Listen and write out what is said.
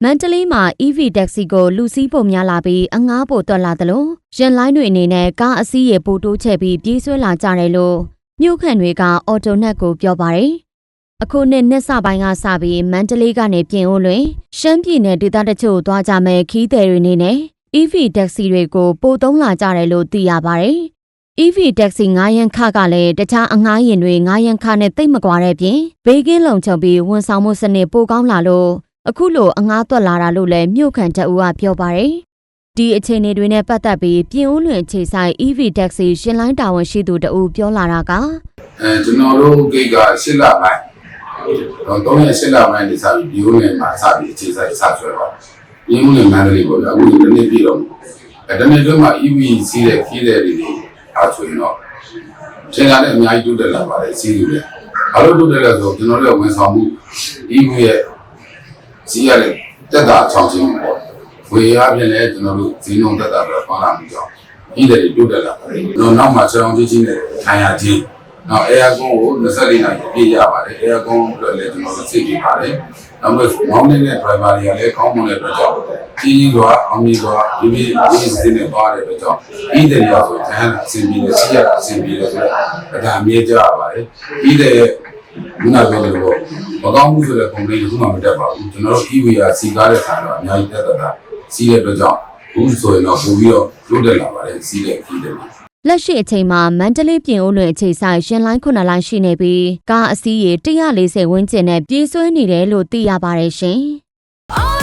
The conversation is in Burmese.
မန္တလေးမှာ EV တက္ကစီကိုလူစီးပုံများလာပြီးအငှားပိုတွက်လာသလိုရင်လိုင်းတွေအနေနဲ့ကားအစီးရေပိုတိုးချဲ့ပြီးပြေးဆွဲလာကြတယ်လို့မြို့ခံတွေကအော်တိုနက်ကိုပြောပါတယ်။အခုနှစ်စပိုင်းကစပြီးမန္တလေးကနေပြင်ဦးလွင်ရှမ်းပြည်နယ်ဒေသတချို့သွားကြမဲ့ခီးသည်တွေနေနဲ့ EV တက္ကစီတွေကိုပိုသုံးလာကြတယ်လို့သိရပါတယ်။ EV တက္ကစီ9ရန်ခကလည်းတခြားအငှားယာဉ်တွေ9ရန်ခနဲ့တိတ်မကွာတဲ့ပြင်ဘေးကင်းလုံခြုံပြီးဝန်ဆောင်မှုစနစ်ပိုကောင်းလာလို့အခုလိုအငှားသွက်လာတာလို့လည်းမြို့ခံတအူကပြောပါတယ်။ဒီအခြေအနေတွေနဲ့ပတ်သက်ပြီးပြင်ဦးလွင်အခြေဆိုင် EV တက္ကစီရှင်လိုင်းတာဝန်ရှိသူတအူပြောလာတာကကျွန်တော်တို့ဂိတ်က8လပိုင်း3ရက်8လပိုင်းဒီစားပြီးပြင်ဦးလွင်မှာစပြီးအခြေဆိုင်စဆွဲတော့ပြင်ဦးလွင်မန္တလေးပေါ့ဗျာအခုဒီနေ့ပြည်တော့ဒီနေ့တော့မှ EV စီးတဲ့ခီးတဲ့တွေအားဆိုရင်တော့ချိန်လာတဲ့အများကြီးတိုးတက်လာပါတယ်စီးလူတွေဘာလို့တိုးတက်လဲဆိုကျွန်တော်တို့ဝန်ဆောင်မှု EV ရဲ့စီးရတဲ့တက်တာချောင်းချင်းပေါ့ဝေရပြင်လဲကျွန်တော်တို့ဈေးနှုန်းတက်တာပဲပေါလာမှုကြောင့်ဤတဲ့တိုးတက်လာပါတယ်ကျွန်တော်နောက်မှာချောင်းချင်းနဲ့ထိုင်ရချင်းနောက် aircon ကို24နာရီပြည့်ရပါတယ် aircon အတွက်လည်းကျွန်တော်တို့စိတ်ကြည့်ပါတယ်နောက်ပြီးမောင်းနေတဲ့ driver တွေကလည်းကောင်းမွန်တဲ့အတွက်ကြောင့်ကြီးစွာအောင်မြင်စွာဒီစင်းနဲ့ပါတယ်အတွက်ကြောင့်ဤတဲ့ရဆိုတန်းအဆင်ပြေတယ်စီးရအဆင်ပြေတယ်ဆိုတော့ဒါအမြဲကြရပါတယ်ဤတဲ့ခုနပြောလို့မကောင်းမှုဆိုတဲ့ complaint တခုမှမတက်ပါဘူးကျွန်တော်တို့ EV ကစီကားတဲ့ခါတော့အများကြီးတက်တာစီးတဲ့အတွက်ကြောင့်ဘူးဆိုရင်တော့ပို့ပြီးတော့တိုးတက်လာပါတယ်စီးတဲ့ခီးတဲ့လက်ရှိအချိန်မှာမန္တလေးပြင်ဦးလွင်အခြေဆိုင်ရှင်လိုင်း9လိုင်းရှိနေပြီးကားအစီးရေ140ဝန်းကျင်နဲ့ပြေးဆွဲနေတယ်လို့သိရပါတယ်ရှင်။